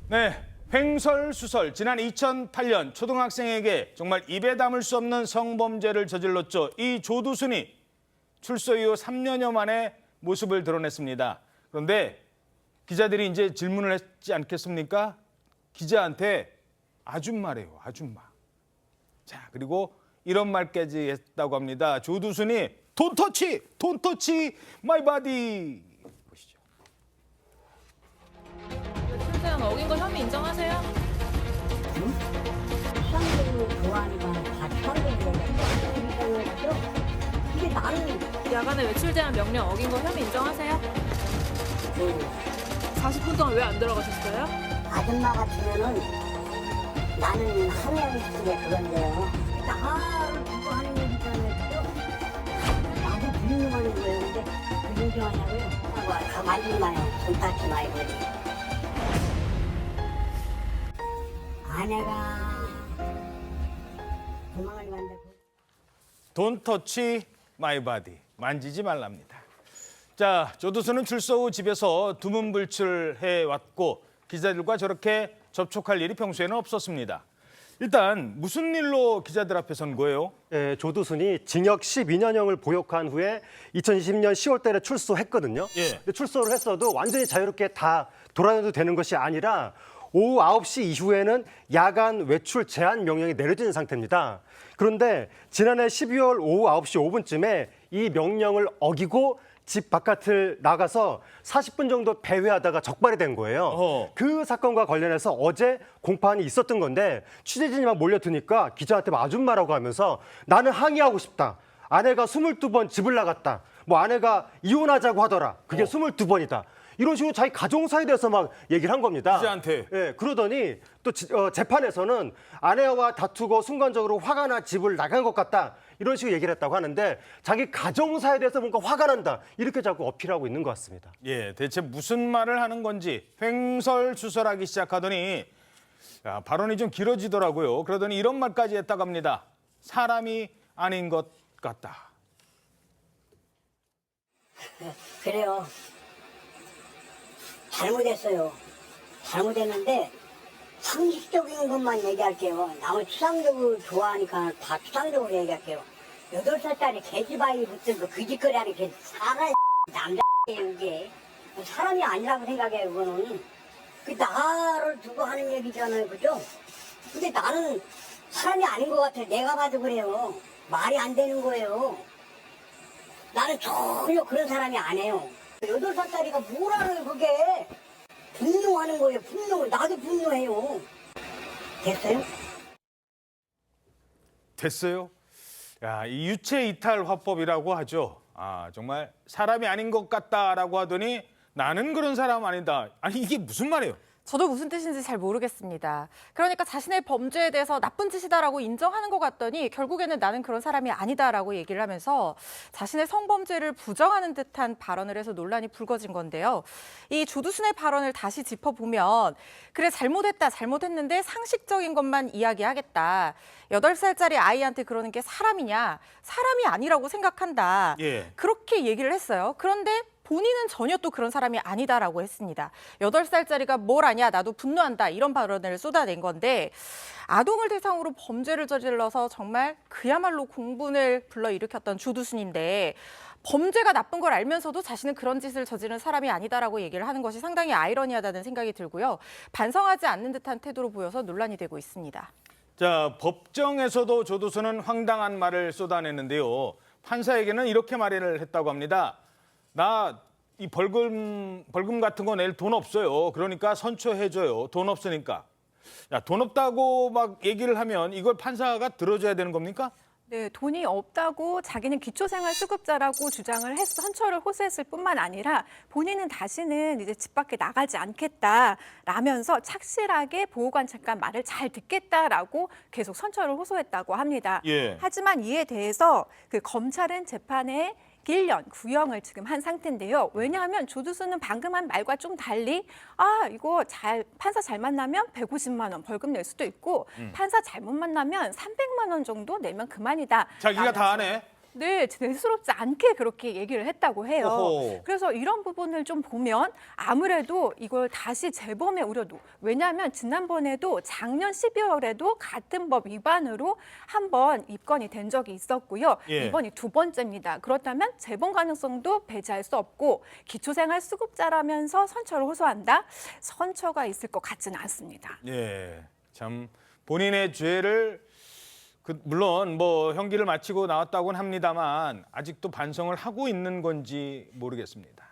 네, 횡설수설. 지난 2008년 초등학생에게 정말 입에 담을 수 없는 성범죄를 저질렀죠. 이 조두순이 출소 이후 3년여 만에 모습을 드러냈습니다. 그런데 기자들이 이제 질문을 했지 않겠습니까? 기자한테 아줌마래요, 아줌마. 자, 그리고 이런 말까지 했다고 합니다. 조두순이 Don't touch my body. 보시죠. 출세형 어긴 거 혐의 인정하세요? 수상적으로 좋아하니까 다 수상적으로 이게 나는 야간에 외출 제한 명령 어긴 거 혐의 인정하세요? 40분 동안 왜 안 들어가셨어요? 아줌마 같으면은 나는 하루에 있으게 그건데요. 나를 두고 하는 얘기 있잖아요. 나도 불능하는 거예요. 근데 그 인정하냐고요? 다 만지지 마요. 손 닿지 말고. 아내가 도망을 간다고. Don't touch my body. 만지지 말랍니다. 자, 조두순은 출소 후 집에서 두문불출해 왔고 기자들과 저렇게 접촉할 일이 평소에는 없었습니다. 일단 무슨 일로 기자들 앞에 선 거예요? 조두순이 징역 12년형을 복역한 후에 2020년 10월 달에 출소했거든요. 예. 근데 출소를 했어도 완전히 자유롭게 다 돌아다녀도 되는 것이 아니라 오후 9시 이후에는 야간 외출 제한 명령이 내려진 상태입니다. 그런데 지난해 12월 오후 9시 5분쯤에 이 명령을 어기고 집 바깥을 나가서 40분 정도 배회하다가 적발이 된 거예요. 어허. 그 사건과 관련해서 어제 공판이 있었던 건데 취재진이 막 몰려드니까 기자한테 막 아줌마라고 하면서 나는 항의하고 싶다. 아내가 22번 집을 나갔다. 뭐 아내가 이혼하자고 하더라. 그게 22번이다. 이런 식으로 자기 가정사에 대해서 막 얘기를 한 겁니다. 기자한테. 예, 그러더니 또 재판에서는 아내와 다투고 순간적으로 화가 나 집을 나간 것 같다. 이런 식으로 얘기를 했다고 하는데 자기 가정사에 대해서 뭔가 화가 난다. 이렇게 자꾸 어필하고 있는 것 같습니다. 예, 대체 무슨 말을 하는 건지 횡설수설하기 시작하더니 발언이 좀 길어지더라고요. 그러더니 이런 말까지 했다고 합니다. 사람이 아닌 것 같다. 그래요. 잘못했어요. 잘못했는데 상식적인 것만 얘기할게요. 나무 추상적으로 좋아하니까 다 추상적으로 얘기할게요. 8살짜리 개집아이 붙은 그 짓거리 하는 게 사람 남자예요 이게. 사람이 아니라고 생각해요 그거는. 그 나를 두고 하는 얘기잖아요 그죠? 근데 나는 사람이 아닌 것 같아. 내가 봐도 그래요. 말이 안 되는 거예요. 나는 전혀 그런 사람이 아니에요. 8살짜리가 뭘 알아요 그게. 분노하는 거예요. 분노. 나도 분노해요. 됐어요? 됐어요? 야, 이 유체 이탈 화법이라고 하죠. 정말 사람이 아닌 것 같다라고 하더니 나는 그런 사람 아니다. 아니 이게 무슨 말이에요? 저도 무슨 뜻인지 잘 모르겠습니다. 그러니까 자신의 범죄에 대해서 나쁜 짓이다라고 인정하는 것 같더니 결국에는 나는 그런 사람이 아니다라고 얘기를 하면서 자신의 성범죄를 부정하는 듯한 발언을 해서 논란이 불거진 건데요. 이 조두순의 발언을 다시 짚어보면 그래 잘못했는데 상식적인 것만 이야기하겠다. 8살짜리 아이한테 그러는 게 사람이냐? 사람이 아니라고 생각한다. 예. 그렇게 얘기를 했어요. 그런데 본인은 전혀 또 그런 사람이 아니다라고 했습니다. 8살짜리가 뭘 아냐, 나도 분노한다 이런 발언을 쏟아낸 건데 아동을 대상으로 범죄를 저질러서 정말 그야말로 공분을 불러일으켰던 조두순인데 범죄가 나쁜 걸 알면서도 자신은 그런 짓을 저지른 사람이 아니다라고 얘기를 하는 것이 상당히 아이러니하다는 생각이 들고요. 반성하지 않는 듯한 태도로 보여서 논란이 되고 있습니다. 자, 법정에서도 조두순은 황당한 말을 쏟아냈는데요. 판사에게는 이렇게 말을 했다고 합니다. 나 이 벌금 같은 거 낼 돈 없어요. 그러니까 선처해줘요. 돈 없으니까. 야, 돈 없다고 막 얘기를 하면 이걸 판사가 들어줘야 되는 겁니까? 네, 돈이 없다고 자기는 기초생활수급자라고 주장을 해서 선처를 호소했을 뿐만 아니라 본인은 다시는 이제 집 밖에 나가지 않겠다라면서 착실하게 보호관찰관 말을 잘 듣겠다라고 계속 선처를 호소했다고 합니다. 예. 하지만 이에 대해서 그 검찰은 재판에 1년 구형을 지금 한 상태인데요. 왜냐하면 조두순은 방금 한 말과 좀 달리 이거 판사 잘 만나면 150만 원 벌금 낼 수도 있고 판사 잘못 만나면 300만 원 정도 내면 그만이다. 자기가 다 하네. 네, 대수롭지 않게 그렇게 얘기를 했다고 해요. 오호. 그래서 이런 부분을 좀 보면 아무래도 이걸 다시 재범의 우려도, 왜냐하면 지난번에도 작년 12월에도 같은 법 위반으로 한 번 입건이 된 적이 있었고요. 예. 이번이 두 번째입니다. 그렇다면 재범 가능성도 배제할 수 없고 기초생활수급자라면서 선처를 호소한다? 선처가 있을 것 같지는 않습니다. 예, 참 본인의 죄를 물론 뭐 형기를 마치고 나왔다고는 합니다만 아직도 반성을 하고 있는 건지 모르겠습니다.